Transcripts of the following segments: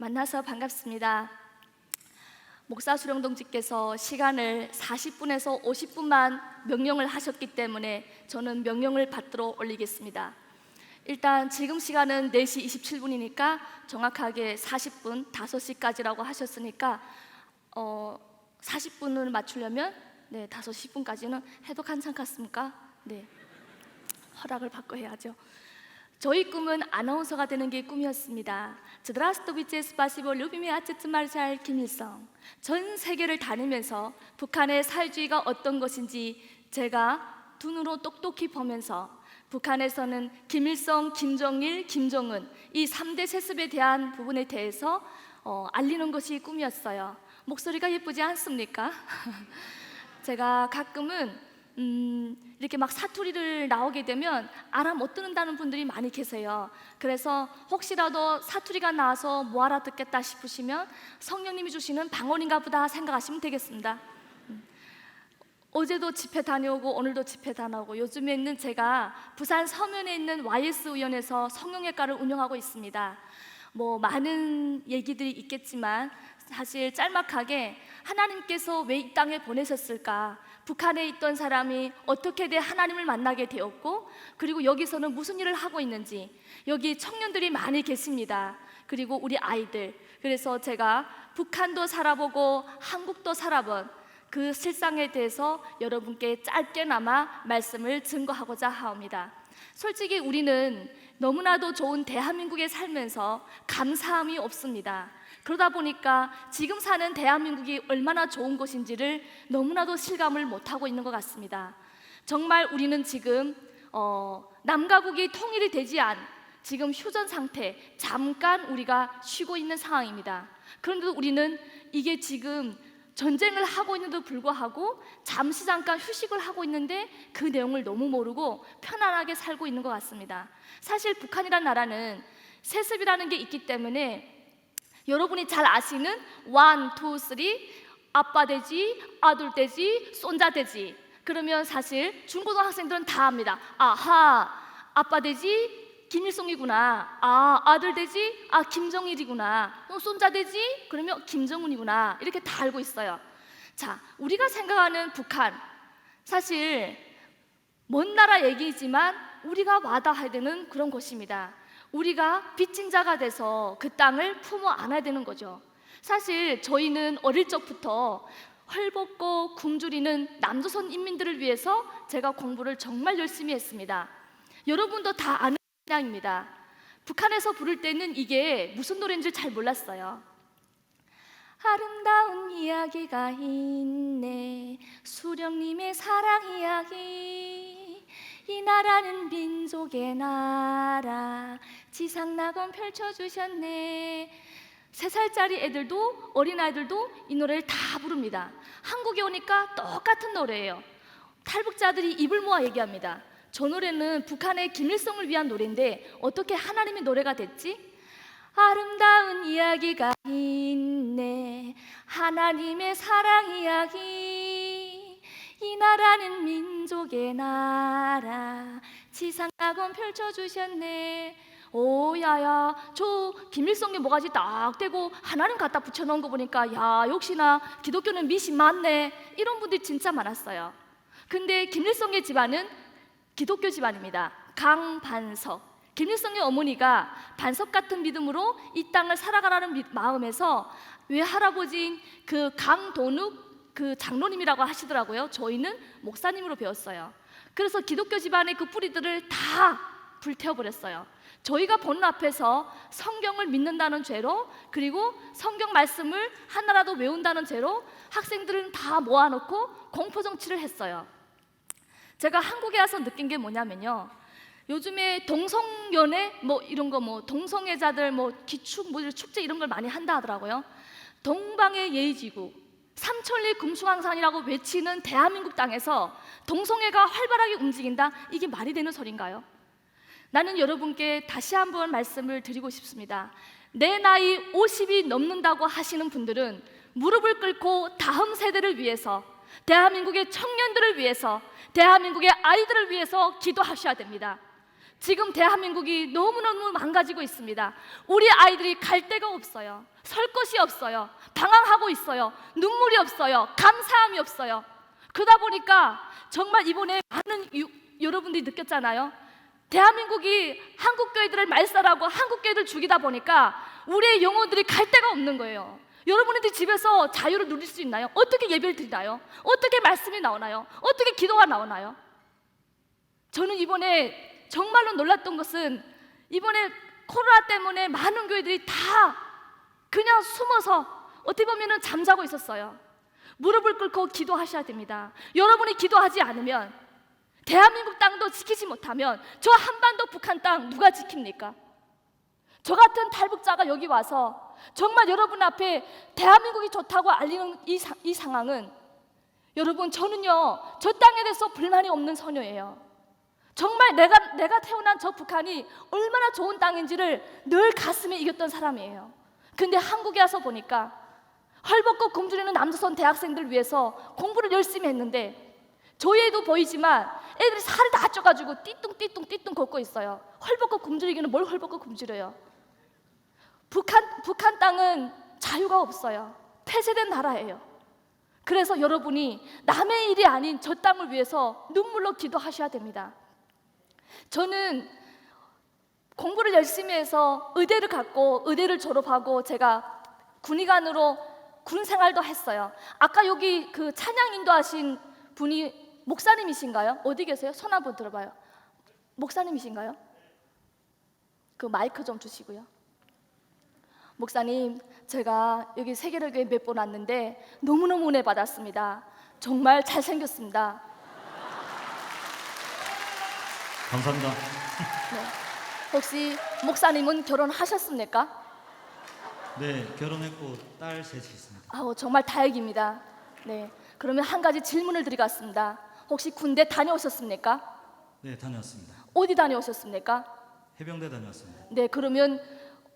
만나서 반갑습니다. 목사 수령동지께서 시간을 40분에서 50분만 명령을 하셨기 때문에 저는 명령을 받들어 올리겠습니다. 일단 지금 시간은 4시 27분이니까 정확하게 40분, 5시까지라고 하셨으니까 40분을 맞추려면 5시 10분까지는 해도 괜찮겠습니까? 네, 허락을 받고 해야죠. 저희 꿈은 아나운서가 되는 게 꿈이었습니다. Здравствуйте, спасибо, любимый отец маршал 김일성. 전 세계를 다니면서 북한의 사회주의가 어떤 것인지 제가 눈으로 똑똑히 보면서 북한에서는 김일성, 김정일, 김정은 이 3대 세습에 대한 부분에 대해서 알리는 것이 꿈이었어요. 목소리가 예쁘지 않습니까? 제가 가끔은 이렇게 막 사투리를 나오게 되면 알아 못 듣는다는 분들이 많이 계세요. 그래서 혹시라도 사투리가 나와서 뭐 알아듣겠다 싶으시면 성령님이 주시는 방언인가 보다 생각하시면 되겠습니다. 어제도 집회 다녀오고 오늘도 집회 다녀오고 요즘에는 제가 부산 서면에 있는 YS 의원에서 성령예과를 운영하고 있습니다. 뭐 많은 얘기들이 있겠지만 사실 짤막하게 하나님께서 왜 이 땅에 보내셨을까? 북한에 있던 사람이 어떻게 하나님을 만나게 되었고, 그리고 여기서는 무슨 일을 하고 있는지, 여기 청년들이 많이 계십니다. 그리고 우리 아이들. 그래서 제가 북한도 살아보고 한국도 살아본 그 실상에 대해서 여러분께 짧게나마 말씀을 증거하고자 하옵니다. 솔직히 우리는 너무나도 좋은 대한민국에 살면서 감사함이 없습니다. 그러다 보니까 지금 사는 대한민국이 얼마나 좋은 곳인지를 너무나도 실감을 못하고 있는 것 같습니다. 정말 우리는 지금 남과 북이 통일이 되지 않은 지금 휴전 상태, 잠깐 우리가 쉬고 있는 상황입니다. 그런데 우리는 이게 지금 전쟁을 하고 있는데도 불구하고 잠시 잠깐 휴식을 하고 있는데 그 내용을 너무 모르고 편안하게 살고 있는 것 같습니다. 사실 북한이라는 나라는 세습이라는 게 있기 때문에 여러분이 잘 아시는 1, 2, 3 아빠 되지, 아들 되지, 손자 되지. 그러면 사실 중고등학생들은 다 압니다. 아하, 아빠 되지 김일성이구나. 아들 되지 김정일이구나. 손자 되지 그러면 김정은이구나. 이렇게 다 알고 있어요. 자, 우리가 생각하는 북한, 사실 먼 나라 얘기지만 우리가 와닿아야 되는 그런 곳입니다. 우리가 빚진 자가 돼서 그 땅을 품어 안아야 되는 거죠. 사실 저희는 어릴 적부터 헐벗고 굶주리는 남조선 인민들을 위해서 제가 공부를 정말 열심히 했습니다. 여러분도 다 아는 찬양입니다. 북한에서 부를 때는 이게 무슨 노래인지 잘 몰랐어요. 아름다운 이야기가 있네, 수령님의 사랑 이야기. 이 나라는 민족의 나라, 지상낙원 펼쳐주셨네. 3살짜리 애들도 어린아이들도 이 노래를 다 부릅니다. 한국에 오니까 똑같은 노래예요. 탈북자들이 입을 모아 얘기합니다. 저 노래는 북한의 김일성을 위한 노래인데 어떻게 하나님의 노래가 됐지? 아름다운 이야기가 있네, 하나님의 사랑 이야기. 이 나라는 민족의 나라, 지상낙원 펼쳐주셨네. 야야, 저 김일성의 모가지 딱 대고 하나님 갖다 붙여놓은 거 보니까 야, 역시나 기독교는 미신 많네. 이런 분들이 진짜 많았어요. 근데 김일성의 집안은 기독교 집안입니다. 강반석. 김일성의 어머니가 반석 같은 믿음으로 이 땅을 살아가라는 마음에서 외할아버지인 그 강도눅 그 장로님이라고 하시더라고요. 저희는 목사님으로 배웠어요. 그래서 기독교 집안의 그 뿌리들을 다 불태워버렸어요. 저희가 보는 앞에서 성경을 믿는다는 죄로, 그리고 성경 말씀을 하나라도 외운다는 죄로 학생들은 다 모아놓고 공포정치를 했어요. 제가 한국에 와서 느낀 게 뭐냐면요, 요즘에 동성연애 이런 거 동성애자들 기축 축제 이런 걸 많이 한다 하더라고요. 동방의 예의지구, 삼천리 금수강산이라고 외치는 대한민국 땅에서 동성애가 활발하게 움직인다? 이게 말이 되는 소린가요? 나는 여러분께 다시 한번 말씀을 드리고 싶습니다. 내 나이 50이 넘는다고 하시는 분들은 무릎을 꿇고 다음 세대를 위해서, 대한민국의 청년들을 위해서, 대한민국의 아이들을 위해서 기도하셔야 됩니다. 지금 대한민국이 너무너무 망가지고 있습니다. 우리 아이들이 갈 데가 없어요. 설 곳이 없어요. 방황하고 있어요. 눈물이 없어요. 감사함이 없어요. 그러다 보니까 정말 이번에 많은 여러분들이 느꼈잖아요. 대한민국이 한국교회들을 말살하고 한국교회들 죽이다 보니까 우리의 영혼들이 갈 데가 없는 거예요. 여러분들이 집에서 자유를 누릴 수 있나요? 어떻게 예배를 드리나요? 어떻게 말씀이 나오나요? 어떻게 기도가 나오나요? 저는 이번에 정말로 놀랐던 것은 이번에 코로나 때문에 많은 교회들이 다 그냥 숨어서 어떻게 보면 잠자고 있었어요. 무릎을 꿇고 기도하셔야 됩니다. 여러분이 기도하지 않으면, 대한민국 땅도 지키지 못하면 저 한반도 북한 땅 누가 지킵니까? 저 같은 탈북자가 여기 와서 정말 여러분 앞에 대한민국이 좋다고 알리는 이 상황은, 여러분, 저는요 저 땅에 대해서 불만이 없는 소녀예요. 정말 내가 태어난 저 북한이 얼마나 좋은 땅인지를 늘 가슴에 이겼던 사람이에요. 근데 한국에 와서 보니까 헐벗고 굶주리는 남조선 대학생들 위해서 공부를 열심히 했는데, 조회도 보이지만 애들이 살이 다 쪄가지고 띠뚱 걷고 있어요. 헐벗고 굶주리기는 뭘 헐벗고 굶주려요. 북한 땅은 자유가 없어요. 폐쇄된 나라예요. 그래서 여러분이 남의 일이 아닌 저 땅을 위해서 눈물로 기도하셔야 됩니다. 저는 공부를 열심히 해서 의대를 갔고 의대를 졸업하고 제가 군의관으로 군 생활도 했어요. 아까 여기 그 찬양 인도하신 분이 목사님이신가요? 어디 계세요? 손 한번 들어봐요. 목사님이신가요? 그 마이크 좀 주시고요. 목사님, 제가 여기 세계로교회 몇 번 왔는데 너무너무 은혜 받았습니다. 정말 잘생겼습니다. 감사합니다. 네. 혹시 목사님은 결혼하셨습니까? 네, 결혼했고 딸 셋이 있습니다. 아우, 정말 다행입니다. 네, 그러면 한 가지 질문을 드리겠습니다. 혹시 군대 다녀오셨습니까? 네, 다녀왔습니다. 어디 다녀오셨습니까? 해병대 다녀왔습니다. 네, 그러면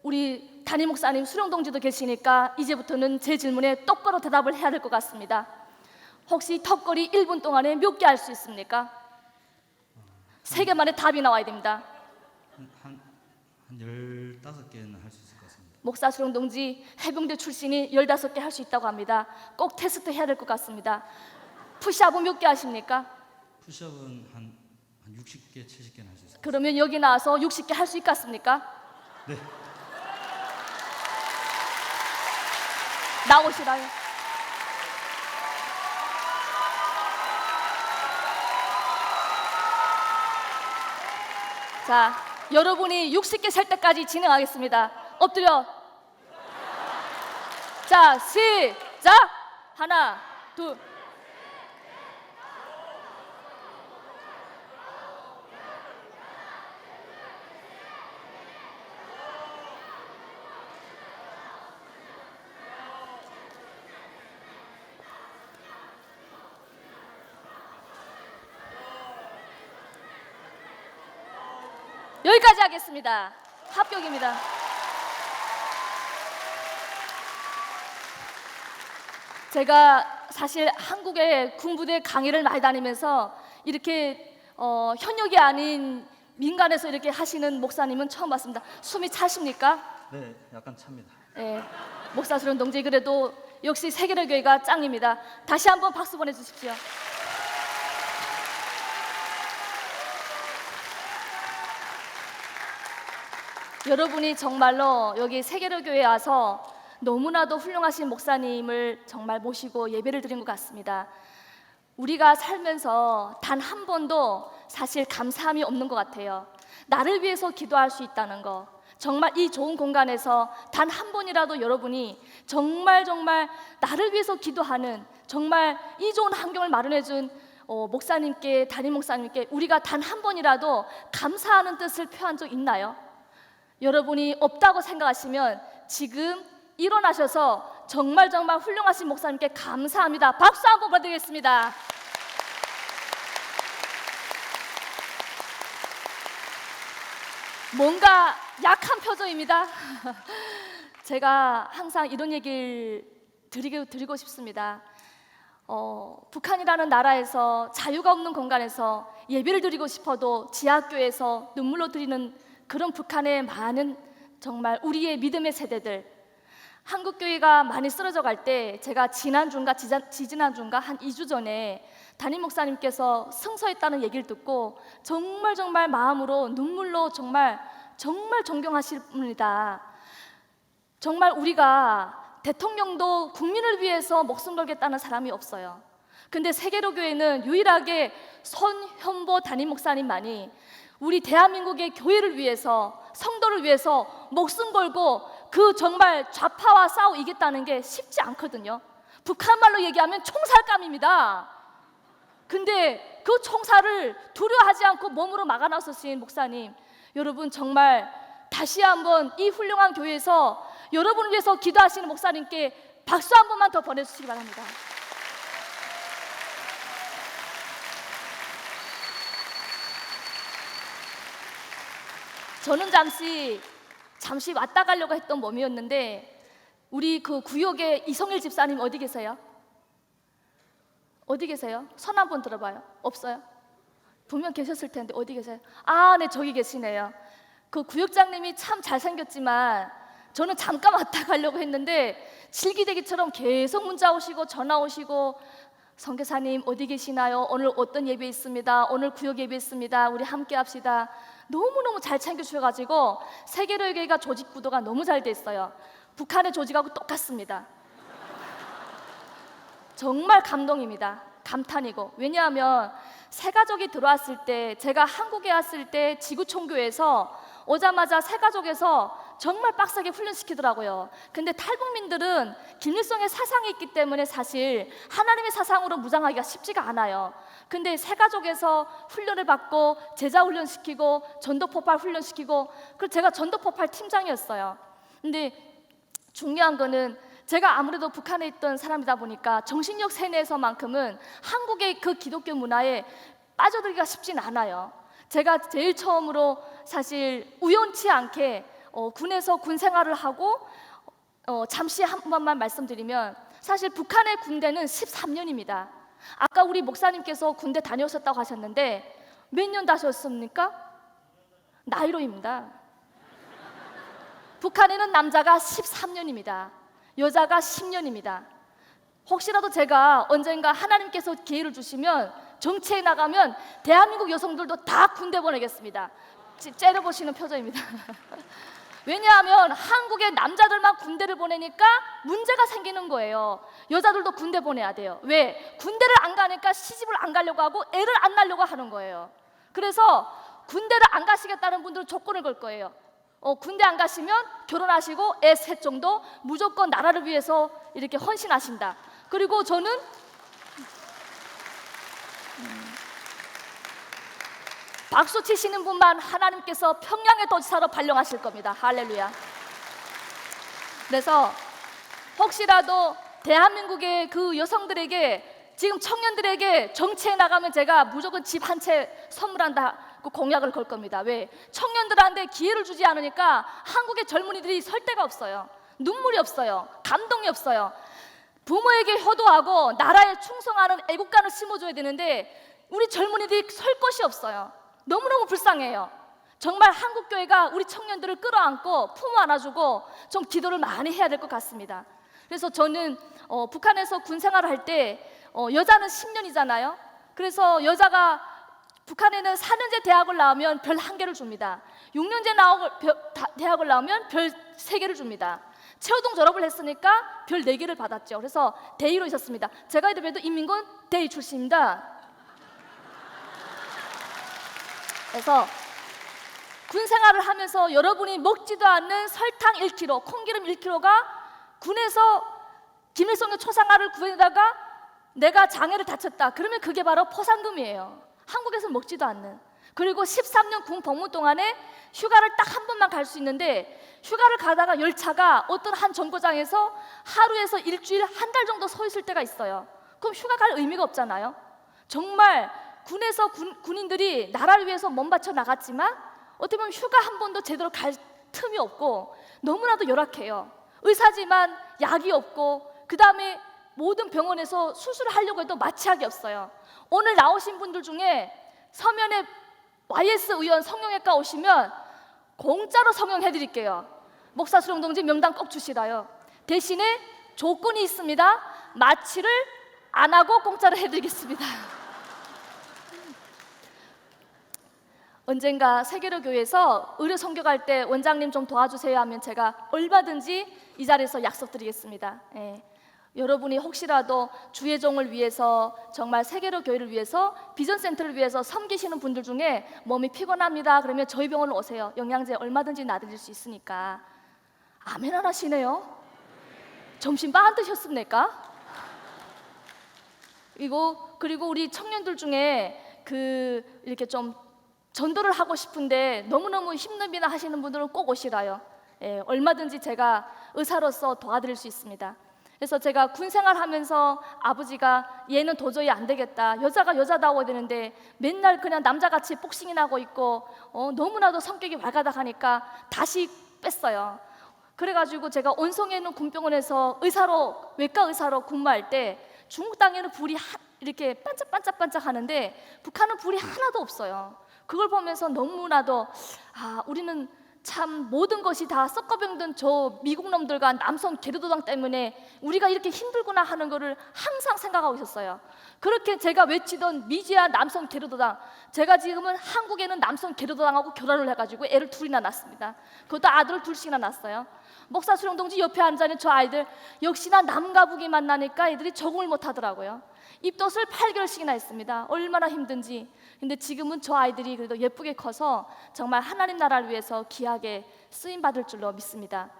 우리 담임 목사님 수령 동지도 계시니까 이제부터는 제 질문에 똑바로 대답을 해야 될 것 같습니다. 혹시 턱걸이 1분 동안에 몇 개 할 수 있습니까? 3개 만에 답이 나와야 됩니다. 한 15개는 할 수 있을 것 같습니다. 목사 수령 동지 해병대 출신이 15개 할 수 있다고 합니다. 꼭 테스트 해야 될 것 같습니다. 푸시업은 몇 개 하십니까? 푸시업은 한 60개, 70개는 할 수 있을 것 그러면 여기 나와서 60개 할 수 있겠습니까? 같습니다. 네, 나오시라요. 자, 여러분이 60개 셀 때까지 진행하겠습니다. 엎드려. 자, 시작. 하나, 둘. 여기까지 하겠습니다. 합격입니다. 제가 사실 한국의 군부대 강의를 많이 다니면서 이렇게 현역이 아닌 민간에서 이렇게 하시는 목사님은 처음 봤습니다. 숨이 차십니까? 네, 약간 찹니다. 네, 목사 수련 동지, 그래도 역시 세계로교회가 짱입니다. 다시 한번 박수 보내주십시오. 여러분이 정말로 여기 세계로교회에 와서 너무나도 훌륭하신 목사님을 정말 모시고 예배를 드린 것 같습니다. 우리가 살면서 단 한 번도 사실 감사함이 없는 것 같아요. 나를 위해서 기도할 수 있다는 거, 정말 이 좋은 공간에서 단 한 번이라도 여러분이 정말 나를 위해서 기도하는, 정말 이 좋은 환경을 마련해준 목사님께, 담임 목사님께 우리가 단 한 번이라도 감사하는 뜻을 표한 적 있나요? 여러분이 없다고 생각하시면 지금 일어나셔서 정말 훌륭하신 목사님께 감사합니다. 박수 한번 보내드리겠습니다. 뭔가 약한 표정입니다. 제가 항상 이런 얘기를 드리고 싶습니다. 북한이라는 나라에서 자유가 없는 공간에서 예배를 드리고 싶어도 지하교에서 눈물로 드리는 그런 북한의 많은 정말 우리의 믿음의 세대들, 한국교회가 많이 쓰러져 갈 때 제가 지난주인가 지지난주인가 한 2주 전에 담임 목사님께서 승서했다는 얘기를 듣고 정말 마음으로 눈물로 정말 존경하실 분이다. 정말 우리가 대통령도 국민을 위해서 목숨 걸겠다는 사람이 없어요. 근데 세계로 교회는 유일하게 손현보 담임 목사님만이 우리 대한민국의 교회를 위해서, 성도를 위해서 목숨 걸고 그 정말 좌파와 싸워 이겼다는 게 쉽지 않거든요. 북한 말로 얘기하면 총살감입니다. 근데 그 총살을 두려워하지 않고 몸으로 막아 나서신 목사님, 여러분 정말 다시 한번 이 훌륭한 교회에서 여러분을 위해서 기도하시는 목사님께 박수 한 번만 더 보내주시기 바랍니다. 저는 잠시 왔다 가려고 했던 몸이었는데 우리 그 구역에 이성일 집사님 어디 계세요? 어디 계세요? 손 한번 들어봐요. 없어요? 분명 계셨을 텐데 어디 계세요? 아, 네, 저기 계시네요. 그 구역장님이 참 잘생겼지만 저는 잠깐 왔다 가려고 했는데 질기대기처럼 계속 문자 오시고 전화 오시고, 선교사님 어디 계시나요? 오늘 어떤 예배 있습니다. 오늘 구역 예배 있습니다. 우리 함께 합시다. 너무너무 잘 챙겨주셔가지고 세계로교회가 조직 구도가 너무 잘 돼 있어요. 북한의 조직하고 똑같습니다. 정말 감동입니다. 감탄이고. 왜냐하면 새가족이 들어왔을 때, 제가 한국에 왔을 때 지구총교에서 오자마자 새가족에서 정말 빡세게 훈련시키더라고요. 근데 탈북민들은 김일성의 사상이 있기 때문에 사실 하나님의 사상으로 무장하기가 쉽지가 않아요. 근데 새가족에서 훈련을 받고 제자 훈련시키고 전도폭발 훈련시키고, 그래서 제가 전도폭발 팀장이었어요. 근데 중요한 거는 제가 아무래도 북한에 있던 사람이다 보니까 정신력 세뇌에서만큼은 한국의 그 기독교 문화에 빠져들기가 쉽진 않아요. 제가 제일 처음으로 사실 우연치 않게 군에서 군 생활을 하고, 잠시 한 번만 말씀드리면 사실 북한의 군대는 13년입니다. 아까 우리 목사님께서 군대 다녀오셨다고 하셨는데 몇 년 다녔습니까? 나이로입니다. 북한에는 남자가 13년입니다. 여자가 10년입니다. 혹시라도 제가 언젠가 하나님께서 기회를 주시면 정치에 나가면 대한민국 여성들도 다 군대 보내겠습니다. 째려보시는 표정입니다. 왜냐하면 한국의 남자들만 군대를 보내니까 문제가 생기는 거예요. 여자들도 군대 보내야 돼요. 왜? 군대를 안 가니까 시집을 안 가려고 하고 애를 안 낳으려고 하는 거예요. 그래서 군대를 안 가시겠다는 분들은 조건을 걸 거예요. 군대 안 가시면 결혼하시고 애 셋 정도 무조건 나라를 위해서 이렇게 헌신하신다. 그리고 저는 박수 치시는 분만 하나님께서 평양의 도지사로 발령하실 겁니다. 할렐루야. 그래서 혹시라도 대한민국의 그 여성들에게, 지금 청년들에게 정치에 나가면 제가 무조건 집 한 채 선물한다 그 공약을 걸 겁니다. 왜? 청년들한테 기회를 주지 않으니까 한국의 젊은이들이 설 데가 없어요. 눈물이 없어요. 감동이 없어요. 부모에게 효도하고 나라에 충성하는 애국가를 심어줘야 되는데 우리 젊은이들이 설 곳이 없어요. 너무너무 불쌍해요. 정말 한국교회가 우리 청년들을 끌어안고 품어 안아주고 좀 기도를 많이 해야 될 것 같습니다. 그래서 저는 북한에서 군 생활을 할 때 여자는 10년이잖아요. 그래서 여자가 북한에는 4년제 대학을 나오면 별 1개를 줍니다. 6년제 대학을 나오면 별 3개를 줍니다. 최우동 졸업을 했으니까 별 4개를 받았죠. 그래서 대위로 있었습니다. 제가 이래도 인민군 대위 출신입니다. 그래서 군 생활을 하면서 여러분이 먹지도 않는 설탕 1kg, 콩기름 1kg가 군에서 김일성의 초상화를 구해다가 내가 장애를 다쳤다. 그러면 그게 바로 포상금이에요. 한국에서 먹지도 않는. 그리고 13년 군 복무 동안에 휴가를 딱 한 번만 갈 수 있는데 휴가를 가다가 열차가 어떤 한 정거장에서 하루에서 일주일, 한 달 정도 서 있을 때가 있어요. 그럼 휴가 갈 의미가 없잖아요. 정말 군에서 군인들이 나라를 위해서 몸 바쳐 나갔지만 어떻게 보면 휴가 한 번도 제대로 갈 틈이 없고 너무나도 열악해요. 의사지만 약이 없고, 그 다음에 모든 병원에서 수술을 하려고 해도 마취약이 없어요. 오늘 나오신 분들 중에 서면에 YS 의원 성형외과 오시면 공짜로 성형해드릴게요. 목사 수령 동지 명단 꼭 주시라요. 대신에 조건이 있습니다. 마취를 안 하고 공짜로 해드리겠습니다. 언젠가 세계로 교회에서 의료 선교갈 때 원장님 좀 도와주세요 하면 제가 얼마든지 이 자리에서 약속드리겠습니다. 예. 여러분이 혹시라도 주의 종을 위해서 정말 세계로 교회를 위해서 비전센터를 위해서 섬기시는 분들 중에 몸이 피곤합니다 그러면 저희 병원으로 오세요. 영양제 얼마든지 놔드릴 수 있으니까. 아멘 안 하시네요. 점심밥 안 드셨습니까? 그리고 우리 청년들 중에 이렇게 좀 전도를 하고 싶은데 너무너무 힘듭니다 하시는 분들은 꼭 오시라요. 예, 얼마든지 제가 의사로서 도와드릴 수 있습니다. 그래서 제가 군 생활하면서 아버지가 얘는 도저히 안 되겠다, 여자가 여자다워야 되는데 맨날 그냥 남자같이 복싱이나 하고 있고 너무나도 성격이 왈가닥하니까 다시 뺐어요. 그래가지고 제가 온성에 있는 군병원에서 외과 의사로 근무할 때 중국 땅에는 불이 이렇게 반짝반짝반짝 하는데 북한은 불이 하나도 없어요. 그걸 보면서 너무나도 우리는 참 모든 것이 다 썩어병든 저 미국 놈들과 남성 게르도당 때문에 우리가 이렇게 힘들구나 하는 것을 항상 생각하고 있었어요. 그렇게 제가 외치던 미지아 남성 게르도당, 제가 지금은 한국에는 남성 게르도당하고 결혼을 해가지고 애를 둘이나 낳았습니다. 그것도 아들을 둘씩이나 낳았어요. 목사 수령 동지 옆에 앉아있는 저 아이들 역시나 남과 북이 만나니까 애들이 적응을 못하더라고요. 입덧을 8개월씩이나 했습니다. 얼마나 힘든지. 근데 지금은 저 아이들이 그래도 예쁘게 커서 정말 하나님 나라를 위해서 귀하게 쓰임 받을 줄로 믿습니다.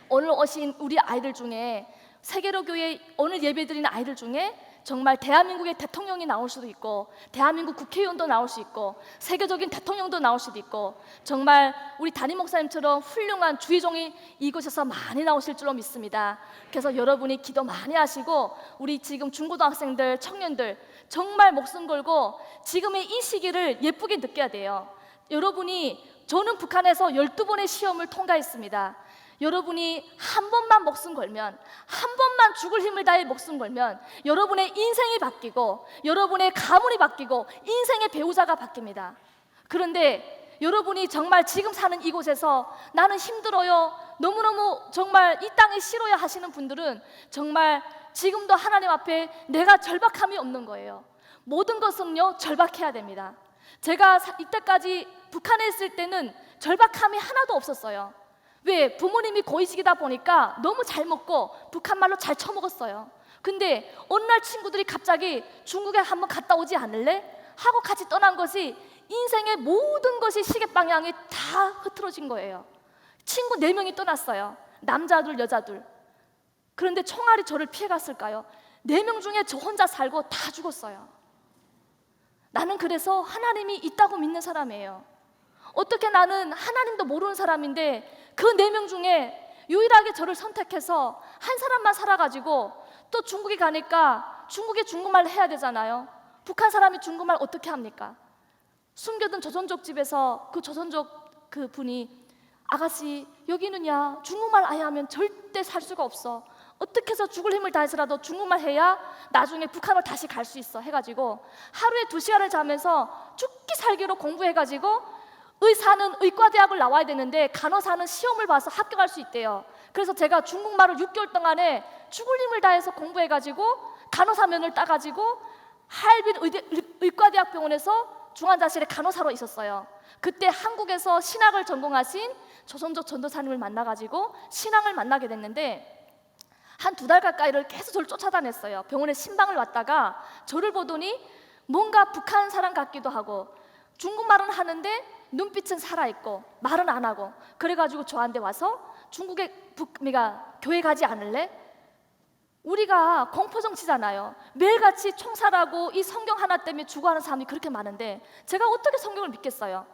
오늘 오신 우리 아이들 중에 세계로 교회 오늘 예배드리는 아이들 중에 정말 대한민국의 대통령이 나올 수도 있고 대한민국 국회의원도 나올 수 있고 세계적인 대통령도 나올 수도 있고 정말 우리 담임 목사님처럼 훌륭한 주의종이 이곳에서 많이 나오실 줄로 믿습니다. 그래서 여러분이 기도 많이 하시고 우리 지금 중고등학생들, 청년들 정말 목숨 걸고 지금의 이 시기를 예쁘게 느껴야 돼요. 저는 북한에서 12번의 시험을 통과했습니다. 여러분이 한 번만 목숨 걸면, 한 번만 죽을 힘을 다해 목숨 걸면 여러분의 인생이 바뀌고 여러분의 가문이 바뀌고 인생의 배우자가 바뀝니다. 그런데 여러분이 정말 지금 사는 이곳에서 나는 힘들어요, 너무너무 정말 이 땅이 싫어요 하시는 분들은 정말 지금도 하나님 앞에 내가 절박함이 없는 거예요. 모든 것은요 절박해야 됩니다. 제가 이때까지 북한에 있을 때는 절박함이 하나도 없었어요. 왜? 부모님이 고위직이다 보니까 너무 잘 먹고 북한말로 잘 처먹었어요. 근데 어느 날 친구들이 갑자기 중국에 한번 갔다 오지 않을래? 하고 같이 떠난 것이 인생의 모든 것이 시계 방향이 다 흐트러진 거예요. 친구 4명이 떠났어요. 남자들, 여자들. 그런데 총알이 저를 피해갔을까요? 4명 중에 저 혼자 살고 다 죽었어요. 나는 그래서 하나님이 있다고 믿는 사람이에요. 어떻게 나는 하나님도 모르는 사람인데 그 4명 중에 유일하게 저를 선택해서 한 사람만 살아가지고 또 중국에 가니까 중국에 중국말 해야 되잖아요. 북한 사람이 중국말 어떻게 합니까? 숨겨둔 조선족 집에서 그 조선족 그 분이 아가씨 여기는야 중국말 아예 하면 절대 살 수가 없어. 어떻게 해서 죽을 힘을 다해서라도 중국말 해야 나중에 북한을 다시 갈 수 있어 해가지고 하루에 2시간을 자면서 죽기 살기로 공부해가지고 의사는 의과대학을 나와야 되는데 간호사는 시험을 봐서 합격할 수 있대요. 그래서 제가 중국말을 6개월 동안에 죽을 힘을 다해서 공부해가지고 간호사면을 따가지고 하얼빈 의과대학병원에서 중환자실에 간호사로 있었어요. 그때 한국에서 신학을 전공하신 조선족 전도사님을 만나가지고 신앙을 만나게 됐는데 한 2달 가까이를 계속 저를 쫓아다녔어요. 병원에 신방을 왔다가 저를 보더니 뭔가 북한 사람 같기도 하고 중국말은 하는데 눈빛은 살아있고 말은 안 하고 그래가지고 저한테 와서 중국에 교회 가지 않을래? 우리가 공포정치잖아요. 매일같이 총살하고 이 성경 하나 때문에 죽어가는 사람이 그렇게 많은데 제가 어떻게 성경을 믿겠어요?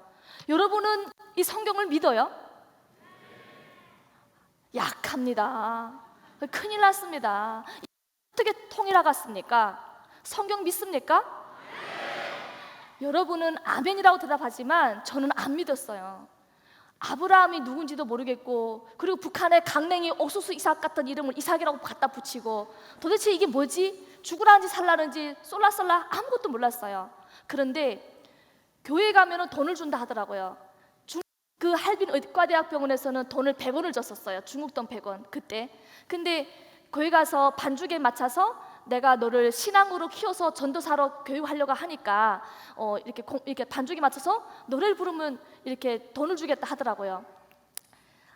여러분은 이 성경을 믿어요? 약합니다. 큰일 났습니다. 어떻게 통일하겠습니까? 성경 믿습니까? 여러분은 아멘이라고 대답하지만 저는 안 믿었어요. 아브라함이 누군지도 모르겠고, 그리고 북한의 강냉이 옥수수 이삭 같은 이름을 이삭이라고 갖다 붙이고, 도대체 이게 뭐지? 죽으라는지 살라는지 쏠라쏠라 아무것도 몰랐어요. 그런데 교회 가면은 돈을 준다 하더라고요. 그 할빈 의과대학병원에서는 돈을 100원을 줬었어요. 중국 돈 100원 그때. 근데 교회 가서 반주기에 맞춰서 내가 너를 신앙으로 키워서 전도사로 교육하려고 하니까 이렇게 반주기 맞춰서 노래를 부르면 이렇게 돈을 주겠다 하더라고요.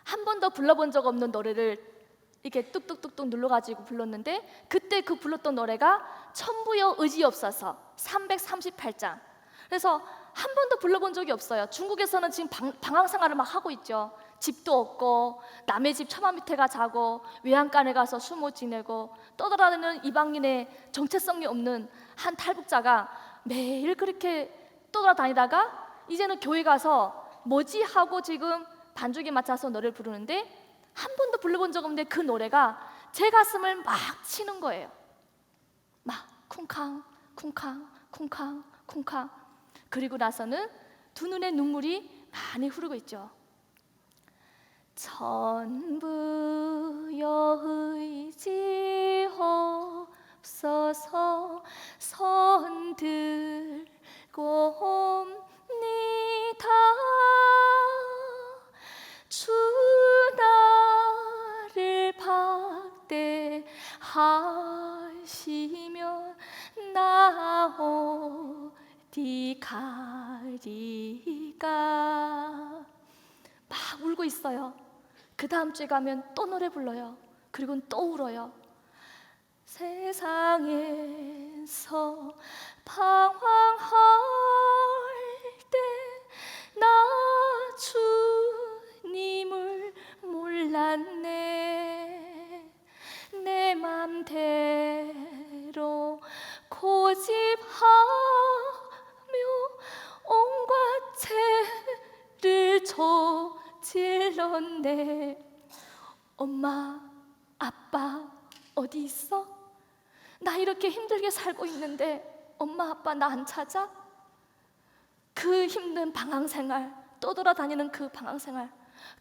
한 번도 불러본 적 없는 노래를 이렇게 뚝뚝뚝뚝 눌러가지고 불렀는데, 그때 그 불렀던 노래가 천부여 의지없어서 338장. 그래서 한 번도 불러본 적이 없어요. 중국에서는 지금 방황 생활을 막 하고 있죠. 집도 없고 남의 집 처마 밑에 가 자고 외양간에 가서 숨어 지내고 떠돌아다니는 이방인의 정체성이 없는 한 탈북자가 매일 그렇게 떠돌아다니다가 이제는 교회 가서 뭐지 하고 지금 반주기에 맞춰서 노래를 부르는데, 한 번도 불러본 적 없는데 그 노래가 제 가슴을 막 치는 거예요. 막 쿵쾅 쿵쾅 쿵쾅 쿵쾅. 그리고 나서는 두 눈에 눈물이 많이 흐르고 있죠. 천부여 의지없어서 손 들고 옵니다. 주 나를 박대하시면 나 어디 가리까. 막 울고 있어요. 그 다음 주에 가면 또 노래 불러요. 그리고는 또 울어요. 세상에서 방황할 때 나 주님을 몰랐네. 내 맘대로 고집하며 온갖 죄를 저질렀네. 엄마, 아빠 어디 있어? 나 이렇게 힘들게 살고 있는데 엄마, 아빠 나 안 찾아? 그 힘든 방황생활, 떠돌아다니는 그 방황생활,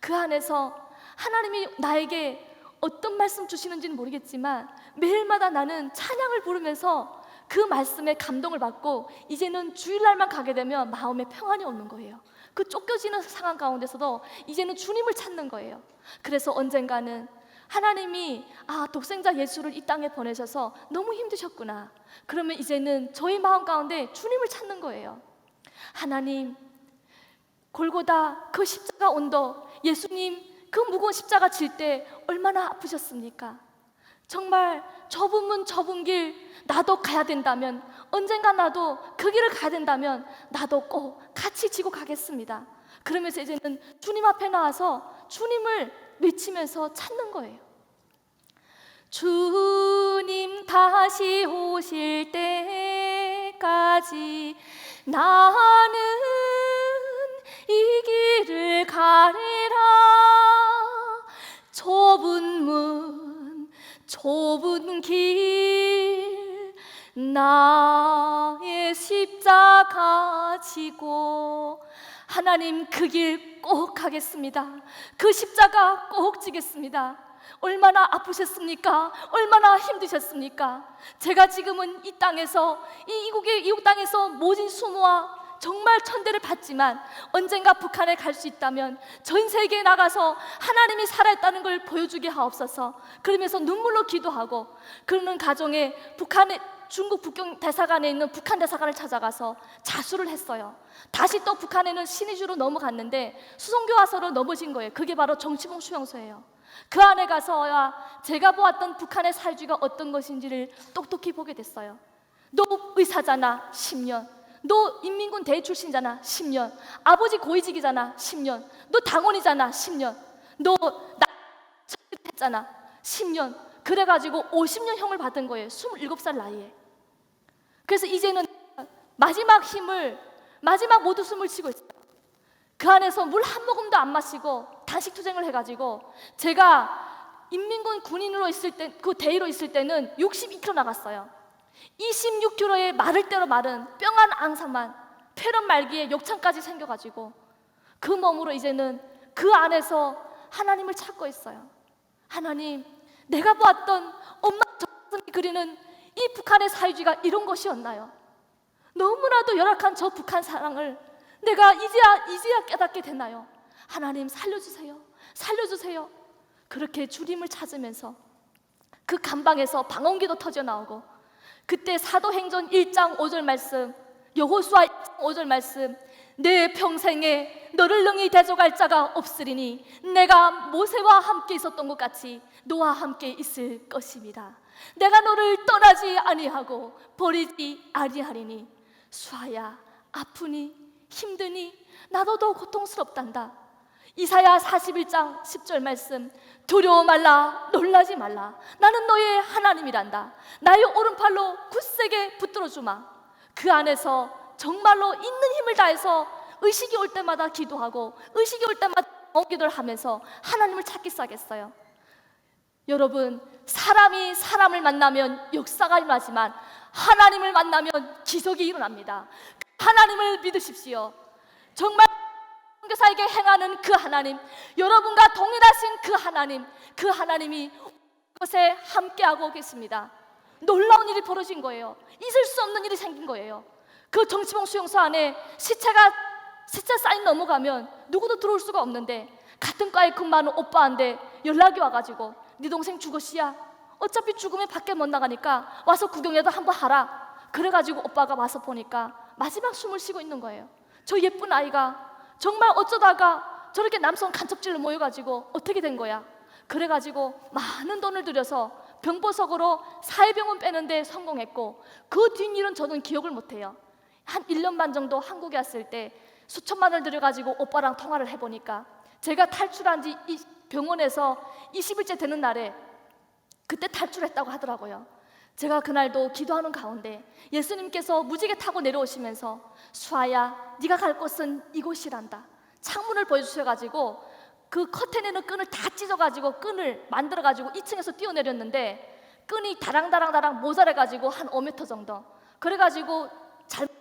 그 안에서 하나님이 나에게 어떤 말씀 주시는지는 모르겠지만 매일마다 나는 찬양을 부르면서 그 말씀에 감동을 받고, 이제는 주일날만 가게 되면 마음에 평안이 오는 거예요. 그 쫓겨지는 상황 가운데서도 이제는 주님을 찾는 거예요. 그래서 언젠가는 하나님이 독생자 예수를 이 땅에 보내셔서 너무 힘드셨구나. 그러면 이제는 저희 마음 가운데 주님을 찾는 거예요. 하나님, 골고다 그 십자가 온도, 예수님 그 무거운 십자가 질 때 얼마나 아프셨습니까? 정말 좁은 문 좁은 길 나도 가야 된다면, 언젠가 나도 그 길을 가야 된다면 나도 꼭 같이 지고 가겠습니다. 그러면서 이제는 주님 앞에 나와서 주님을 외치면서 찾는 거예요. 주님 다시 오실 때까지 나는 이 길을 가리라. 좁은 문 좁은 길 나의 십자가 지고, 하나님 그 길 꼭 가겠습니다. 그 십자가 꼭 지겠습니다. 얼마나 아프셨습니까? 얼마나 힘드셨습니까? 제가 지금은 이 땅에서, 이국 땅에서 모진 수모와 정말 천대를 받지만 언젠가 북한에 갈 수 있다면 전 세계에 나가서 하나님이 살아있다는 걸 보여주게 하옵소서. 그러면서 눈물로 기도하고, 그러는 가정에 중국 북경 대사관에 있는 북한 대사관을 찾아가서 자수를 했어요. 다시 또 북한에는 신의주로 넘어갔는데 수송교화소로 넘어진 거예요. 그게 바로 정치봉 수용소예요. 그 안에 가서야 제가 보았던 북한의 살주가 어떤 것인지를 똑똑히 보게 됐어요. 너 의사잖아, 10년. 너 인민군 대위 출신이잖아, 10년. 아버지 고위직이잖아, 10년. 너 당원이잖아, 10년. 너 했잖아, 10년. 그래가지고 50년 형을 받은 거예요. 27살 나이에. 그래서 이제는 마지막 모두 숨을 쉬고 있어요. 그 안에서 물 한 모금도 안 마시고 단식 투쟁을 해가지고, 제가 인민군 군인으로 있을 때, 그 대위로 있을 때는 62kg 나갔어요. 26kg의 마를 대로 마른 뿅한 앙상만 폐렴 말기에 욕창까지 생겨가지고 그 몸으로 이제는 그 안에서 하나님을 찾고 있어요. 하나님, 내가 보았던 엄마 정선이 그리는 이 북한의 사유지가 이런 것이었나요? 너무나도 열악한 저 북한 사랑을 내가 이제야 깨닫게 되나요? 하나님 살려주세요. 살려주세요. 그렇게 주님을 찾으면서 그 감방에서 방언기도 터져 나오고, 그때 사도행전 1장 5절 말씀, 여호수아 1장 5절 말씀, 내 평생에 너를 능히 대적할 자가 없으리니 내가 모세와 함께 있었던 것 같이 너와 함께 있을 것입니다. 내가 너를 떠나지 아니하고 버리지 아니하리니. 수아야, 아프니 힘드니 나도 더 고통스럽단다. 이사야 41장 10절 말씀, 두려워 말라, 놀라지 말라, 나는 너의 하나님이란다. 나의 오른팔로 굳세게 붙들어 주마. 그 안에서 정말로 있는 힘을 다해서 의식이 올 때마다 기도하고, 의식이 올 때마다 기도를 하면서 하나님을 찾기 시작했어요. 여러분, 사람이 사람을 만나면 역사가 일어나지만 하나님을 만나면 기적이 일어납니다. 하나님을 믿으십시오. 정말 선교사에게 행하는 그 하나님, 여러분과 동일하신 그 하나님이 그곳에 함께하고 계십니다. 놀라운 일이 벌어진 거예요. 있을 수 없는 일이 생긴 거예요. 그 정치봉 수용소 안에 시체 사인 넘어가면 누구도 들어올 수가 없는데, 같은 과에 근무하는 오빠한테 연락이 와가지고 네 동생 죽었시야, 어차피 죽으면 밖에 못 나가니까 와서 구경이라도 한번 하라. 그래가지고 오빠가 와서 보니까 마지막 숨을 쉬고 있는 거예요. 저 예쁜 아이가 정말 어쩌다가 저렇게 남성 간첩질로 모여가지고 어떻게 된 거야. 그래가지고 많은 돈을 들여서 병보석으로 사회병원 빼는데 성공했고, 그 뒷일은 저는 기억을 못해요. 한 1년 반 정도 한국에 왔을 때 수천만 원을 들여가지고 오빠랑 통화를 해보니까, 제가 탈출한 지 병원에서 20일째 되는 날에 그때 탈출했다고 하더라고요. 제가 그날도 기도하는 가운데 예수님께서 무지개 타고 내려오시면서, 수아야, 네가 갈 곳은 이곳이란다. 창문을 보여주셔가지고 그 커튼에는 끈을 다 찢어가지고 끈을 만들어가지고 2층에서 뛰어내렸는데, 끈이 다랑다랑 모자라가지고 한 5m 정도. 그래가지고 잘못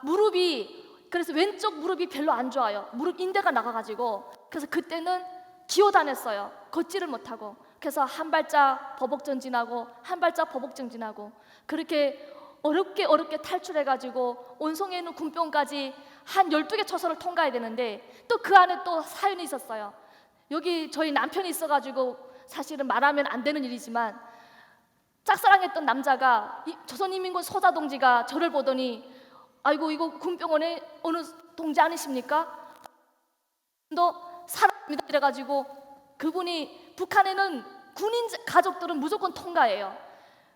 무릎이, 그래서 왼쪽 무릎이 별로 안 좋아요. 무릎 인대가 나가가지고, 그래서 그때는 기어다녔어요. 걷지를 못하고. 그래서 한 발짝 버벅 전진하고 한 발짝 버벅 전진하고, 그렇게 어렵게 탈출해가지고 온송에 있는 군병까지 한 12개 초소를 통과해야 되는데, 또 그 안에 또 사연이 있었어요. 여기 저희 남편이 있어가지고 사실은 말하면 안 되는 일이지만, 짝사랑했던 남자가 조선인민군 소자 동지가 저를 보더니, 아이고 이거 군병원에 어느 동지 아니십니까? 너 사람입니다 이래가지고, 그분이 북한에는 군인 가족들은 무조건 통과해요.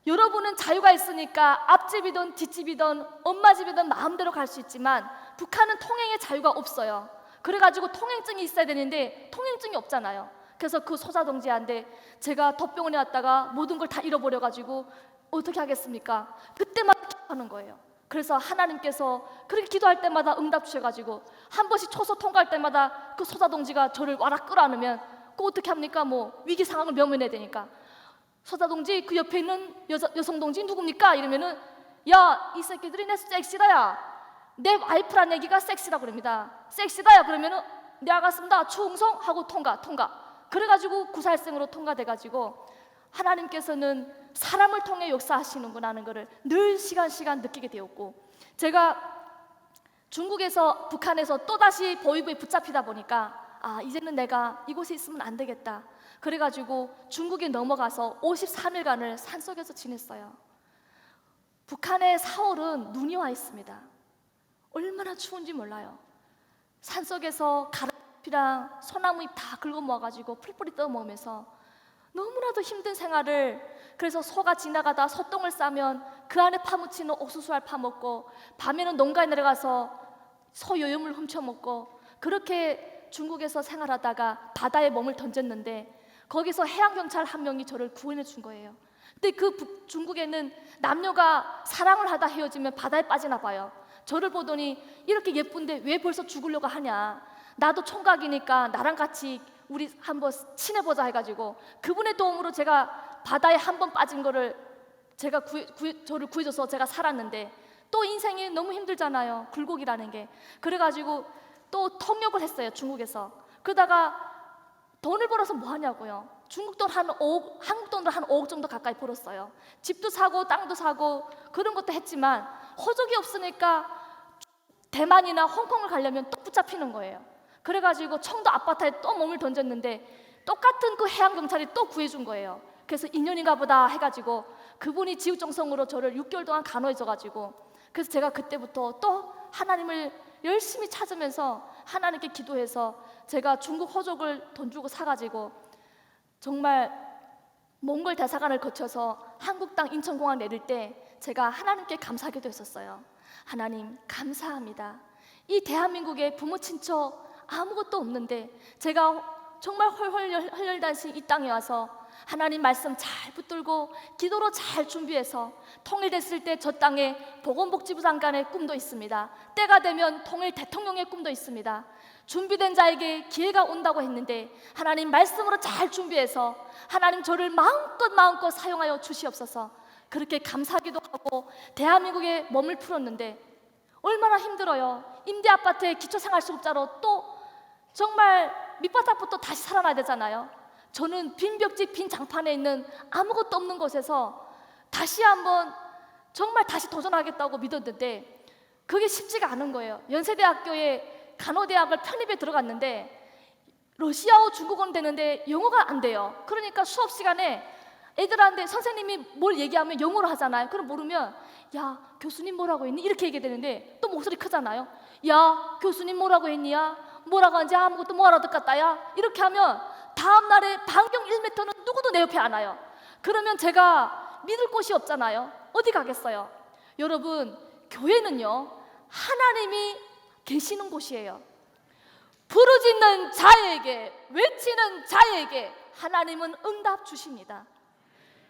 여러분은 자유가 있으니까 앞집이든 뒷집이든 엄마 집이든 마음대로 갈 수 있지만 북한은 통행의 자유가 없어요. 그래가지고 통행증이 있어야 되는데 통행증이 없잖아요. 그래서 그 소자 동지한테 제가 덧병원에 왔다가 모든 걸 다 잃어버려가지고 어떻게 하겠습니까? 그때만 기도하는 거예요. 그래서 하나님께서 그렇게 기도할 때마다 응답 주셔가지고, 한 번씩 초소 통과할 때마다 그 소자 동지가 저를 와락 끌어안으면, 그 어떻게 합니까? 뭐 위기 상황을 면면해야 되니까, 소자 동지 그 옆에 있는 여성 동지 누굽니까? 이러면은, 야, 이 새끼들이 내 섹시다야, 내 와이프란 얘기가 섹시다 그럽니다. 섹시다야 그러면은, 네 알겠습니다, 충성 하고 통과. 그래가지고 구살생으로 통과돼가지고, 하나님께서는 사람을 통해 역사하시는구나 하는 것을 늘 시간 느끼게 되었고, 제가 중국에서 북한에서 또다시 보위부에 붙잡히다 보니까, 이제는 내가 이곳에 있으면 안 되겠다. 그래가지고 중국에 넘어가서 53일간을 산속에서 지냈어요. 북한의 4월은 눈이 와 있습니다. 얼마나 추운지 몰라요. 산속에서 가라비랑 소나무 잎 다 긁어 모아가지고 풀뿌리 뜯어 먹으면서 너무나도 힘든 생활을, 그래서 소가 지나가다 소똥을 싸면 그 안에 파묻히는 옥수수알 파먹고, 밤에는 농가에 내려가서 소 요염을 훔쳐먹고, 그렇게 중국에서 생활하다가 바다에 몸을 던졌는데, 거기서 해양경찰 한 명이 저를 구원해 준 거예요. 근데 그 중국에는 남녀가 사랑을 하다 헤어지면 바다에 빠지나 봐요. 저를 보더니, 이렇게 예쁜데 왜 벌써 죽으려고 하냐, 나도 총각이니까 나랑 같이 우리 한번 친해보자 해가지고, 그분의 도움으로 제가 바다에 한 번 빠진 거를 제가 저를 구해줘서 제가 살았는데, 또 인생이 너무 힘들잖아요, 굴곡이라는 게. 그래가지고 또 통역을 했어요, 중국에서. 그러다가 돈을 벌어서 뭐 하냐고요. 중국 돈 한 5억, 한국 돈으로 한 5억 정도 가까이 벌었어요. 집도 사고 땅도 사고 그런 것도 했지만 호적이 없으니까 대만이나 홍콩을 가려면 또 붙잡히는 거예요. 그래가지고 청도 아파트에 또 몸을 던졌는데 똑같은 그 해양경찰이 또 구해준 거예요. 그래서 인연인가 보다 해가지고 그분이 지읒정성으로 저를 6개월 동안 간호해줘가지고, 그래서 제가 그때부터 또 하나님을 열심히 찾으면서 하나님께 기도해서 제가 중국 호적을 돈 주고 사가지고 정말 몽골 대사관을 거쳐서 한국 땅 인천공항 내릴 때 제가 하나님께 감사하기도 했었어요. 하나님 감사합니다. 이 대한민국에 부모 친척 아무것도 없는데 제가 정말 헐헐덜덜 이 땅에 와서 하나님 말씀 잘 붙들고 기도로 잘 준비해서 통일됐을 때 저 땅에 보건복지부 장관의 꿈도 있습니다. 때가 되면 통일 대통령의 꿈도 있습니다. 준비된 자에게 기회가 온다고 했는데 하나님 말씀으로 잘 준비해서 하나님 저를 마음껏 사용하여 주시옵소서. 그렇게 감사하기도 하고 대한민국에 몸을 풀었는데 얼마나 힘들어요. 임대아파트의 기초생활수급자로 또 정말 밑바닥부터 다시 살아나야 되잖아요. 저는 빈 벽지 빈 장판에 있는 아무것도 없는 곳에서 다시 한번 정말 다시 도전하겠다고 믿었는데 그게 쉽지가 않은 거예요. 연세대학교에 간호대학을 편입에 들어갔는데 러시아어 중국어는 되는데 영어가 안 돼요. 그러니까 수업 시간에 애들한테 선생님이 뭘 얘기하면 영어로 하잖아요. 그럼 모르면 야 교수님 뭐라고 했니? 이렇게 얘기해야 되는데 또 목소리 크잖아요. 야 교수님 뭐라고 했니야? 뭐라고 하는지 아무것도 못 알아듣겠다 야. 이렇게 하면 다음 날에 반경 1m는 누구도 내 옆에 안 와요. 그러면 제가 믿을 곳이 없잖아요. 어디 가겠어요? 여러분 교회는요 하나님이 계시는 곳이에요. 부르짖는 자에게, 외치는 자에게 하나님은 응답 주십니다.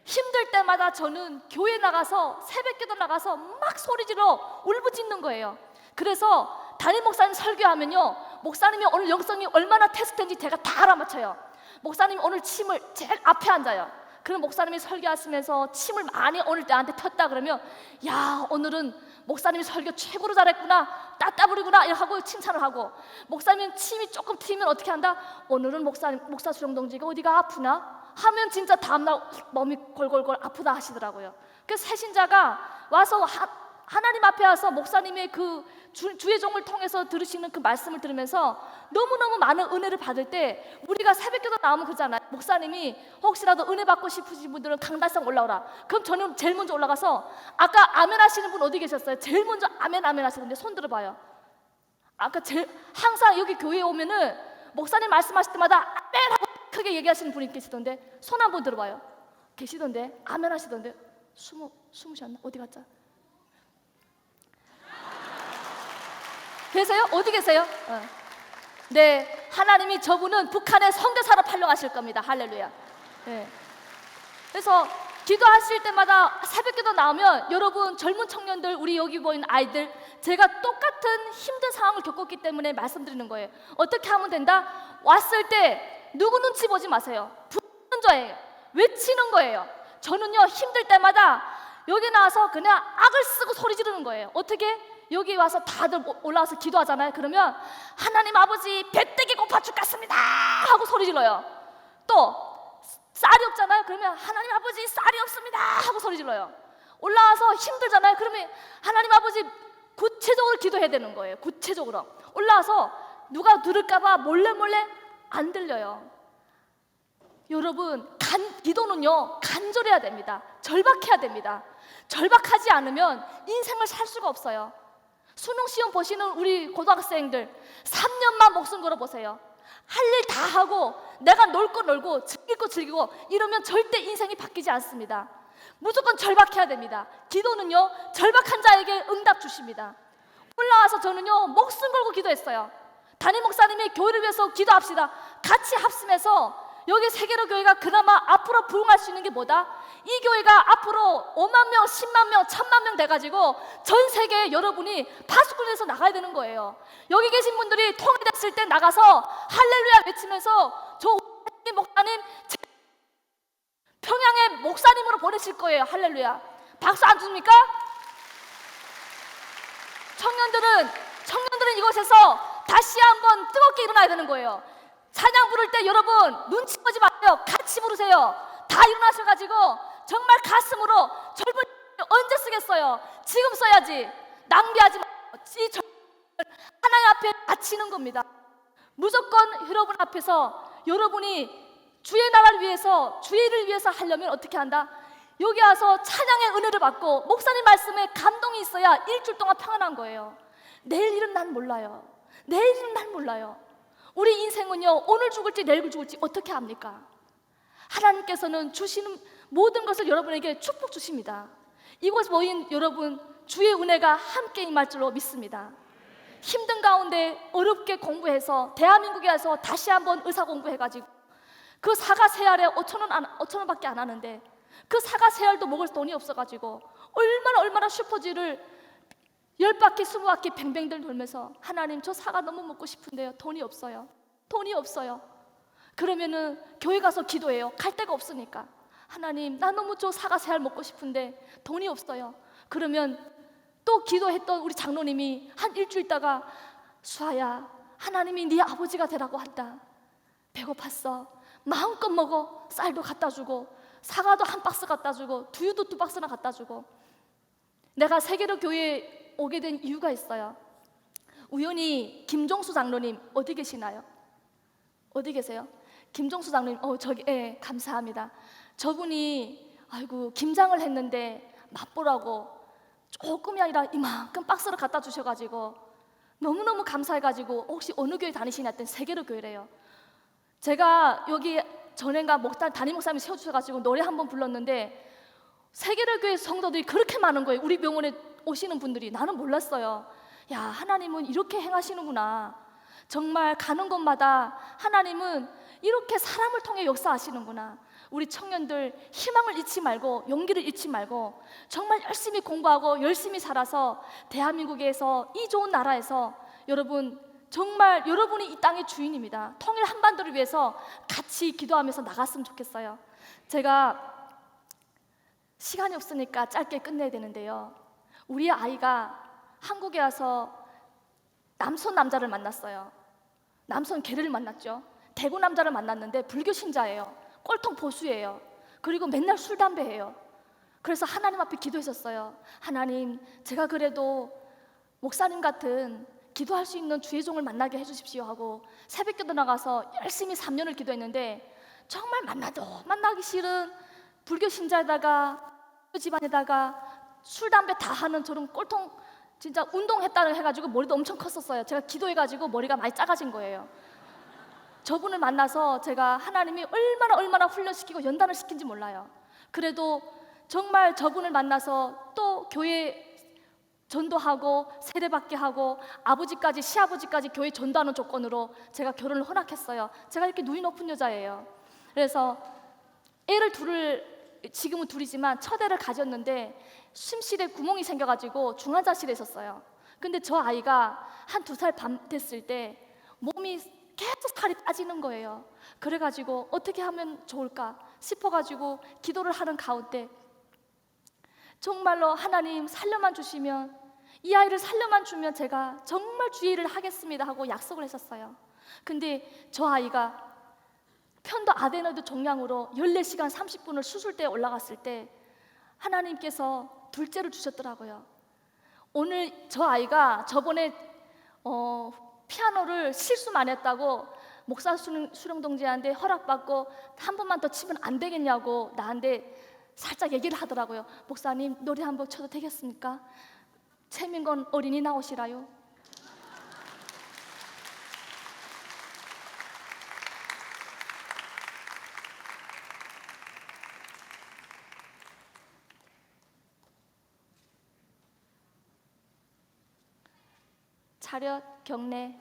힘들 때마다 저는 교회 나가서 새벽기도 나가서 막 소리지러 울부짖는 거예요. 그래서 담임 목사님 설교하면요 목사님이 오늘 영성이 얼마나 테스트인지 제가 다 알아맞혀요. 목사님이 오늘 침을 제일 앞에 앉아요. 그럼 목사님이 설교하시면서 침을 많이 오늘 나한테 폈다 그러면 야 오늘은 목사님이 설교 최고로 잘했구나 따따부리구나 이렇게 하고 칭찬을 하고, 목사님 침이 조금 튀면 어떻게 한다? 오늘은 목사 수령동지가 어디가 아프나? 하면 진짜 다음날 몸이 골골골 아프다 하시더라고요. 그래서 새신자가 와서 하나님 앞에 와서 목사님의 그 주의 종을 통해서 들으시는 그 말씀을 들으면서 너무너무 많은 은혜를 받을 때 우리가 새벽기도 나오면 그러잖아요. 목사님이 혹시라도 은혜 받고 싶으신 분들은 강달성 올라오라. 그럼 저는 제일 먼저 올라가서 아까 아멘 하시는 분 어디 계셨어요? 제일 먼저 아멘 하시는데 손 들어봐요. 아까 항상 여기 교회에 오면은 목사님 말씀하실 때마다 아멘 하고 크게 얘기하시는 분이 계시던데 손 한번 들어봐요. 계시던데 아멘 하시던데 숨으셨나? 어디 갔자? 계세요? 어디 계세요? 네, 하나님이 저분은 북한의 선교사로 팔려가실 겁니다. 할렐루야. 네. 그래서 기도하실 때마다 새벽기도 나오면 여러분 젊은 청년들 우리 여기 보이는 아이들 제가 똑같은 힘든 상황을 겪었기 때문에 말씀드리는 거예요. 어떻게 하면 된다? 왔을 때 누구 눈치 보지 마세요. 부르는 자예요. 외치는 거예요. 저는요 힘들 때마다 여기 나와서 그냥 악을 쓰고 소리 지르는 거예요. 어떻게? 여기 와서 다들 올라와서 기도하잖아요. 그러면 하나님 아버지 배때기 고파 죽겠습니다 하고 소리 질러요. 또 쌀이 없잖아요. 그러면 하나님 아버지 쌀이 없습니다 하고 소리 질러요. 올라와서 힘들잖아요. 그러면 하나님 아버지 구체적으로 기도해야 되는 거예요. 구체적으로 올라와서 누가 들을까 봐 몰래 안 들려요. 여러분 기도는요 간절해야 됩니다. 절박해야 됩니다. 절박하지 않으면 인생을 살 수가 없어요. 수능 시험 보시는 우리 고등학생들 3년만 목숨 걸어보세요. 할 일 다 하고 내가 놀 거 놀고 즐길 거 즐기고 이러면 절대 인생이 바뀌지 않습니다. 무조건 절박해야 됩니다. 기도는요 절박한 자에게 응답 주십니다. 올라와서 저는요 목숨 걸고 기도했어요. 담임 목사님이 교회를 위해서 기도합시다. 같이 합심해서 여기 세계로 교회가 그나마 앞으로 부흥할 수 있는 게 뭐다? 이 교회가 앞으로 5만 명, 10만 명, 1000만 명 돼가지고 전 세계에 여러분이 파수꾼에서 나가야 되는 거예요. 여기 계신 분들이 통일됐을 때 나가서 할렐루야 외치면서 저 목사님 평양의 목사님으로 보내실 거예요. 할렐루야. 박수 안 줍니까? 청년들은 이곳에서 다시 한번 뜨겁게 일어나야 되는 거예요. 찬양 부를 때 여러분 눈치 보지 마세요. 같이 부르세요. 다 일어나셔가지고 정말 가슴으로 젊은 언제 쓰겠어요? 지금 써야지. 낭비하지 마세요. 이 젊은 하나님 앞에 바치는 겁니다. 무조건 여러분 앞에서 여러분이 주의 나라를 위해서, 주의 일을 위해서 하려면 어떻게 한다? 여기 와서 찬양의 은혜를 받고 목사님 말씀에 감동이 있어야 일주일 동안 평안한 거예요. 내일 일은 난 몰라요. 내일 일은 난 몰라요. 우리 인생은요, 오늘 죽을지 내일 죽을지 어떻게 합니까? 하나님께서는 주시는 모든 것을 여러분에게 축복 주십니다. 이곳 모인 여러분, 주의 은혜가 함께 임할 줄로 믿습니다. 힘든 가운데 어렵게 공부해서 대한민국에 와서 다시 한번 의사 공부해가지고 그 사과 세 알에 5천 원밖에 안 하는데 그 사과 세 알도 먹을 돈이 없어가지고 얼마나 슈퍼주를 10바퀴 20바퀴 뱅뱅들 돌면서 하나님 저 사과 너무 먹고 싶은데요, 돈이 없어요. 돈이 없어요. 그러면은 교회 가서 기도해요. 갈 데가 없으니까. 하나님 나 너무 저 사과 세 알 먹고 싶은데 돈이 없어요. 그러면 또 기도했던 우리 장로님이 한 일주일 있다가 수아야, 하나님이 네 아버지가 되라고 한다. 배고팠어. 마음껏 먹어. 쌀도 갖다 주고 사과도 한 박스 갖다 주고 두유도 2박스나 갖다 주고. 내가 세계로 교회에 오게 된 이유가 있어요. 우연히 김종수 장로님 어디 계시나요? 어디 계세요? 김종수 장로님, 저기, 감사합니다. 저분이 아이고 김장을 했는데 맛보라고 조금이 아니라 이만큼 박스를 갖다 주셔가지고 너무너무 감사해가지고 혹시 어느 교회 다니시냐 했더니 세계로 교회래요. 제가 여기 전엔가 담임 목사님이 세워주셔가지고 노래 한번 불렀는데 세계로 교회 성도들이 그렇게 많은 거예요. 우리 병원에 오시는 분들이. 나는 몰랐어요. 야, 하나님은 이렇게 행하시는구나. 정말 가는 곳마다 하나님은 이렇게 사람을 통해 역사하시는구나. 우리 청년들 희망을 잃지 말고 용기를 잃지 말고 정말 열심히 공부하고 열심히 살아서 대한민국에서 이 좋은 나라에서 여러분 정말 여러분이 이 땅의 주인입니다. 통일 한반도를 위해서 같이 기도하면서 나갔으면 좋겠어요. 제가 시간이 없으니까 짧게 끝내야 되는데요. 우리 아이가 한국에 와서 남손 남자를 만났어요. 남손 개를 만났죠. 대구 남자를 만났는데 불교 신자예요. 꼴통 보수예요. 그리고 맨날 술 담배해요. 그래서 하나님 앞에 기도했었어요. 하나님, 제가 그래도 목사님 같은 기도할 수 있는 주의 종을 만나게 해주십시오 하고 새벽기도 나가서 열심히 3년을 기도했는데 정말 만나기 싫은 불교 신자에다가 집안에다가 술 담배 다 하는 저런 꼴통, 진짜 운동했다고 해가지고 머리도 엄청 컸었어요. 제가 기도해가지고 머리가 많이 작아진 거예요. 저분을 만나서 제가 하나님이 얼마나 훈련시키고 연단을 시킨지 몰라요. 그래도 정말 저분을 만나서 또 교회 전도하고 세례받게 하고 아버지까지 시아버지까지 교회 전도하는 조건으로 제가 결혼을 허락했어요. 제가 이렇게 눈이 높은 여자예요. 그래서 지금은 둘이지만 첫 애를 가졌는데 심실에 구멍이 생겨가지고 중환자실에 있었어요. 근데 저 아이가 한 2살 반 됐을 때 몸이 계속 살이 빠지는 거예요. 그래가지고 어떻게 하면 좋을까 싶어가지고 기도를 하는 가운데 정말로 하나님 살려만 주시면, 이 아이를 살려만 주면 제가 정말 주의 일을 하겠습니다 하고 약속을 했었어요. 근데 저 아이가 편도 아데노이드 종양으로 14시간 30분을 수술대에 올라갔을 때 하나님께서 둘째를 주셨더라고요. 오늘 저 아이가 저번에 피아노를 실수만 했다고 목사 수령동지한테 허락받고 한 번만 더 치면 안 되겠냐고 나한테 살짝 얘기를 하더라고요. 목사님, 노래 한 번 쳐도 되겠습니까? 최민건 어린이 나오시라요. 차렷 경례.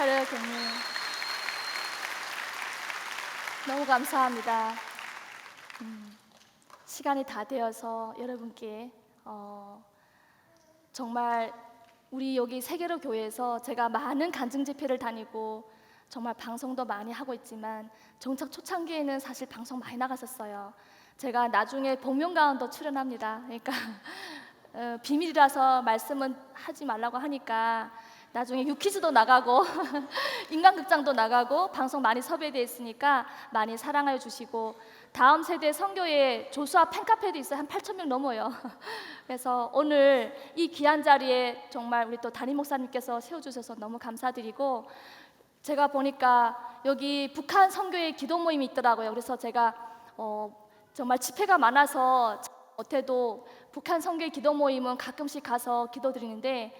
차려 교님. 너무 감사합니다. 시간이 다 되어서 여러분께 정말 우리 여기 세계로 교회에서 제가 많은 간증 집회를 다니고 정말 방송도 많이 하고 있지만 정착 초창기에는 사실 방송 많이 나갔었어요. 제가 나중에 복면가왕도 출연합니다. 그러니까 비밀이라서 말씀은 하지 말라고 하니까 나중에 유퀴즈도 나가고 인간극장도 나가고 방송 많이 섭외되어 있으니까 많이 사랑해 주시고, 다음 세대 선교회 조수아 팬카페도 있어요. 한 8,000명 넘어요. 그래서 오늘 이 귀한 자리에 정말 우리 또 담임 목사님께서 세워주셔서 너무 감사드리고, 제가 보니까 여기 북한 선교회 기도 모임이 있더라고요. 그래서 제가 정말 집회가 많아서 못해도 북한 선교회 기도 모임은 가끔씩 가서 기도드리는데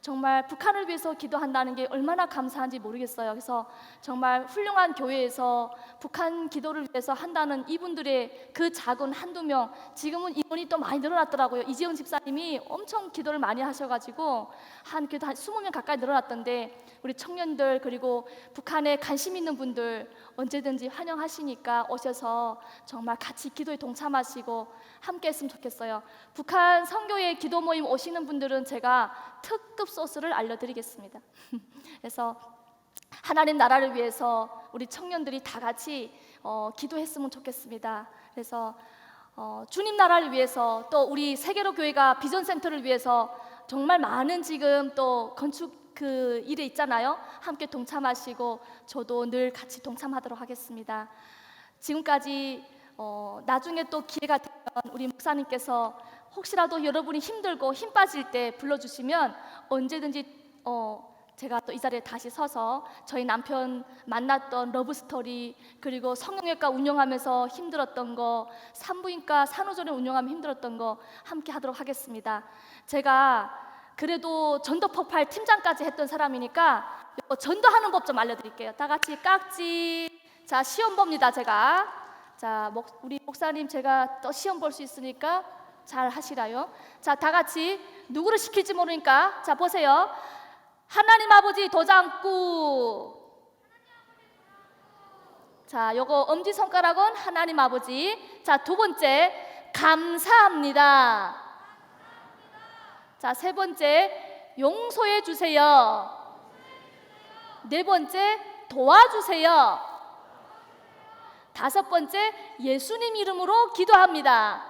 정말 북한을 위해서 기도한다는 게 얼마나 감사한지 모르겠어요. 그래서 정말 훌륭한 교회에서 북한 기도를 위해서 한다는 이분들의 그 작은 한두 명, 지금은 인원이 또 많이 늘어났더라고요. 이지영 집사님이 엄청 기도를 많이 하셔가지고 한 20명 가까이 늘어났던데, 우리 청년들 그리고 북한에 관심 있는 분들 언제든지 환영하시니까 오셔서 정말 같이 기도에 동참하시고 함께 했으면 좋겠어요. 북한 선교회 기도 모임 오시는 분들은 제가 특급 소스를 알려드리겠습니다. 그래서 하나님 나라를 위해서 우리 청년들이 다 같이 기도했으면 좋겠습니다. 그래서 주님 나라를 위해서, 또 우리 세계로 교회가 비전센터를 위해서 정말 많은 지금 또 건축 그 일에 있잖아요. 함께 동참하시고 저도 늘 같이 동참하도록 하겠습니다. 지금까지 나중에 또 기회가 되면 우리 목사님께서 혹시라도 여러분이 힘들고 힘 빠질 때 불러주시면 언제든지 제가 또 이 자리에 다시 서서 저희 남편 만났던 러브스토리, 그리고 성형외과 운영하면서 힘들었던 거, 산부인과 산후조리원 운영하면 힘들었던 거 함께 하도록 하겠습니다. 제가 그래도 전도 폭발 팀장까지 했던 사람이니까 전도하는 법 좀 알려드릴게요. 다 같이 깍지. 자, 시험 봅니다. 제가. 자, 우리 목사님 제가 또 시험 볼 수 있으니까 잘 하시라요. 자, 다 같이 누구를 시킬지 모르니까 자 보세요. 하나님 아버지 도장꾸. 자, 요거 엄지손가락은 하나님 아버지. 자, 두 번째 감사합니다. 자, 세 번째 용서해 주세요. 네 번째 도와주세요. 다섯 번째 예수님 이름으로 기도합니다.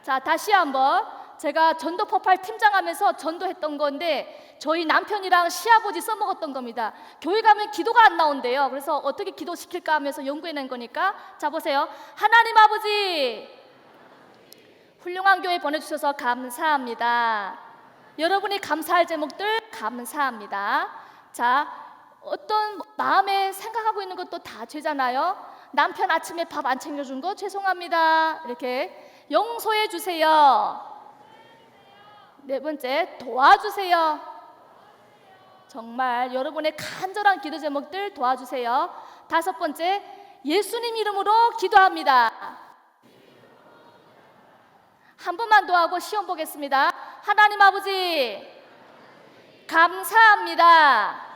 자, 다시 한번 제가 전도 폭발 팀장하면서 전도했던 건데 저희 남편이랑 시아버지 써먹었던 겁니다. 교회 가면 기도가 안 나온대요. 그래서 어떻게 기도시킬까 하면서 연구해낸 거니까 자 보세요. 하나님 아버지, 훌륭한 교회 보내주셔서 감사합니다. 여러분이 감사할 제목들 감사합니다. 자, 어떤 마음에 생각하고 있는 것도 다 죄잖아요. 남편 아침에 밥 안 챙겨준 거 죄송합니다. 이렇게 용서해 주세요. 네 번째 도와주세요. 정말 여러분의 간절한 기도 제목들 도와주세요. 다섯 번째 예수님 이름으로 기도합니다. 한 번만 더 하고 시험 보겠습니다. 하나님 아버지 감사합니다.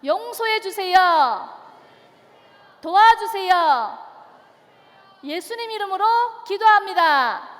용서해 주세요. 도와주세요. 예수님 이름으로 기도합니다.